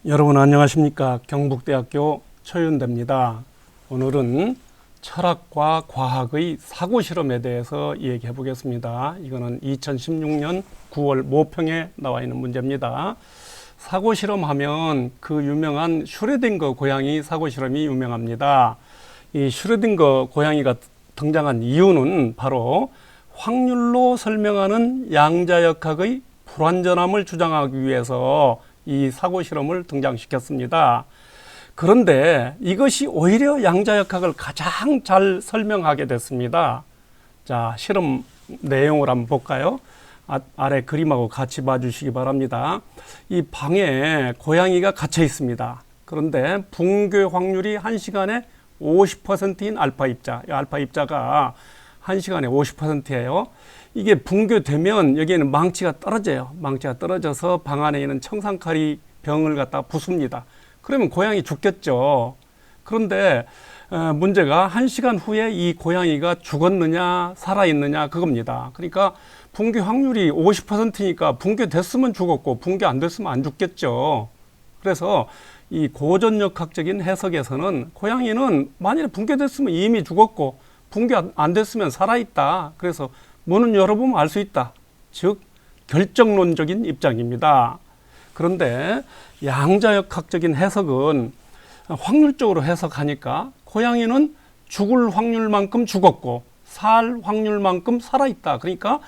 여러분 안녕하십니까? 경북대학교 최윤대입니다. 오늘은 철학과 과학의 사고실험에 대해서 얘기해 보겠습니다. 이거는 2016년 9월 모평에 나와 있는 문제입니다. 사고실험 하면 그 유명한 슈레딩거 고양이 사고실험이 유명합니다. 이 슈레딩거 고양이가 등장한 이유는 바로 확률로 설명하는 양자역학의 불완전함을 주장하기 위해서 이 사고실험을 등장시켰습니다. 그런데 이것이 오히려 양자역학을 가장 잘 설명하게 됐습니다. 자, 실험 내용을 한번 볼까요? 아래 그림하고 같이 봐주시기 바랍니다. 이 방에 고양이가 갇혀 있습니다. 그런데 붕괴 확률이 1시간에 50%인 알파 입자, 알파 입자가 1시간에 50%예요. 이게 붕괴되면 여기에는 망치가 떨어져요. 망치가 떨어져서 방 안에 있는 청산카리 병을 갖다 부숩니다. 그러면 고양이 죽겠죠. 그런데 문제가 1시간 후에 이 고양이가 죽었느냐 살아있느냐 그겁니다. 그러니까 붕괴 확률이 50%니까 붕괴됐으면 죽었고 붕괴 안 됐으면 안 죽겠죠. 그래서 이 고전역학적인 해석에서는 고양이는 만일에 붕괴됐으면 이미 죽었고 붕괴 안 됐으면 살아있다. 그래서 문은 열어보면 알 수 있다. 즉 결정론적인 입장입니다. 그런데 양자역학적인 해석은 확률적으로 해석하니까 고양이는 죽을 확률만큼 죽었고 살 확률만큼 살아있다. 그러니까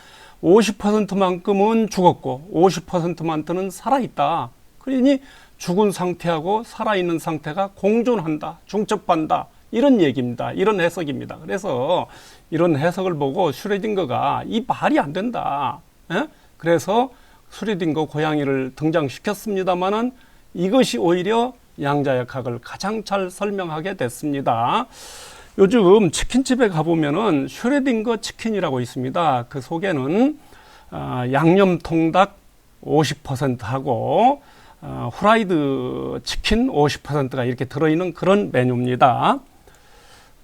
50%만큼은 죽었고 50%만큼은 살아있다. 그러니 죽은 상태하고 살아있는 상태가 공존한다. 중첩한다. 이런 얘기입니다. 이런 해석입니다. 그래서 이런 해석을 보고 슈레딩거가 이 말이 안 된다. 그래서 슈레딩거 고양이를 등장시켰습니다만은 이것이 오히려 양자역학을 가장 잘 설명하게 됐습니다. 요즘 치킨집에 가보면은 슈레딩거 치킨이라고 있습니다. 그 속에는 양념 통닭 50%하고 후라이드 치킨 50%가 이렇게 들어있는 그런 메뉴입니다.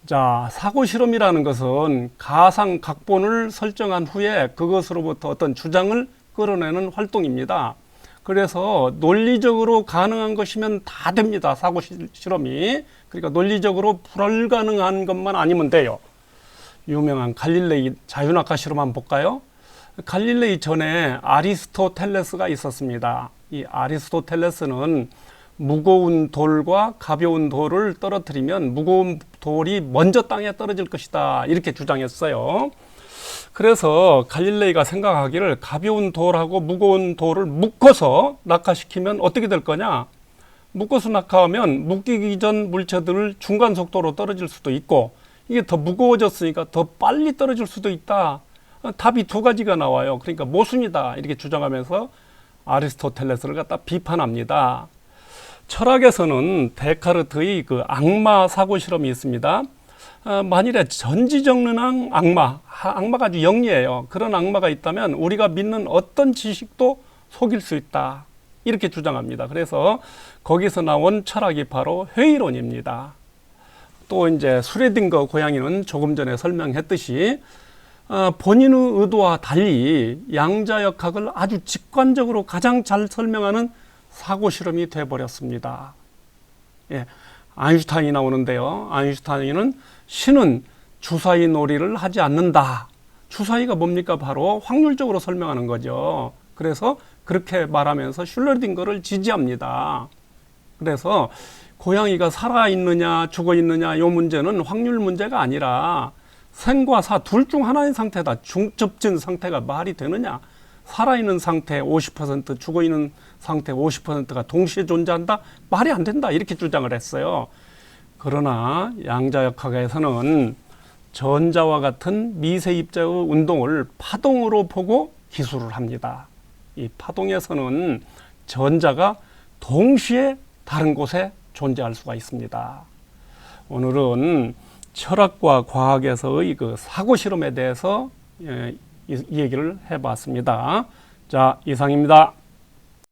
자, 사고실험이라는 것은 가상 각본을 설정한 후에 그것으로부터 어떤 주장을 끌어내는 활동입니다. 그래서 논리적으로 가능한 것이면 다 됩니다. 사고실험이. 그러니까 논리적으로 불가능한 것만 아니면 돼요. 유명한 갈릴레이 자유낙하 실험 한번 볼까요? 갈릴레이 전에 아리스토텔레스가 있었습니다. 이 아리스토텔레스는 무거운 돌과 가벼운 돌을 떨어뜨리면 무거운 돌이 먼저 땅에 떨어질 것이다. 이렇게 주장했어요. 그래서 갈릴레이가 생각하기를 가벼운 돌하고 무거운 돌을 묶어서 낙하시키면 어떻게 될 거냐? 묶어서 낙하하면 묶이기 전 물체들을 중간 속도로 떨어질 수도 있고 이게 더 무거워졌으니까 더 빨리 떨어질 수도 있다. 답이 두 가지가 나와요. 그러니까 모순이다. 이렇게 주장하면서 아리스토텔레스를 갖다 비판합니다. 철학에서는 데카르트의 그 악마 사고 실험이 있습니다. 만일에 전지전능한 악마가 아주 영리해요. 그런 악마가 있다면 우리가 믿는 어떤 지식도 속일 수 있다. 이렇게 주장합니다. 그래서 거기서 나온 철학이 바로 회의론입니다. 또 이제 슈레딩거 고양이는 조금 전에 설명했듯이 본인의 의도와 달리 양자역학을 아주 직관적으로 가장 잘 설명하는 사고실험이 되어버렸습니다. 예, 아인슈타인이 나오는데요. 아인슈타인은 신은 주사위 놀이를 하지 않는다. 주사위가 뭡니까? 바로 확률적으로 설명하는 거죠. 그래서 그렇게 말하면서 슈레딩거를 지지합니다. 그래서 고양이가 살아있느냐 죽어있느냐 이 문제는 확률 문제가 아니라 생과 사 둘 중 하나인 상태다. 중첩진 상태가 말이 되느냐? 살아있는 상태 50%, 죽어있는 상태 50%가 동시에 존재한다? 말이 안 된다. 이렇게 주장을 했어요. 그러나 양자역학에서는 전자와 같은 미세 입자의 운동을 파동으로 보고 기술을 합니다. 이 파동에서는 전자가 동시에 다른 곳에 존재할 수가 있습니다. 오늘은 철학과 과학에서의 그 사고실험에 대해서 이 얘기를 해봤습니다. 자, 이상입니다.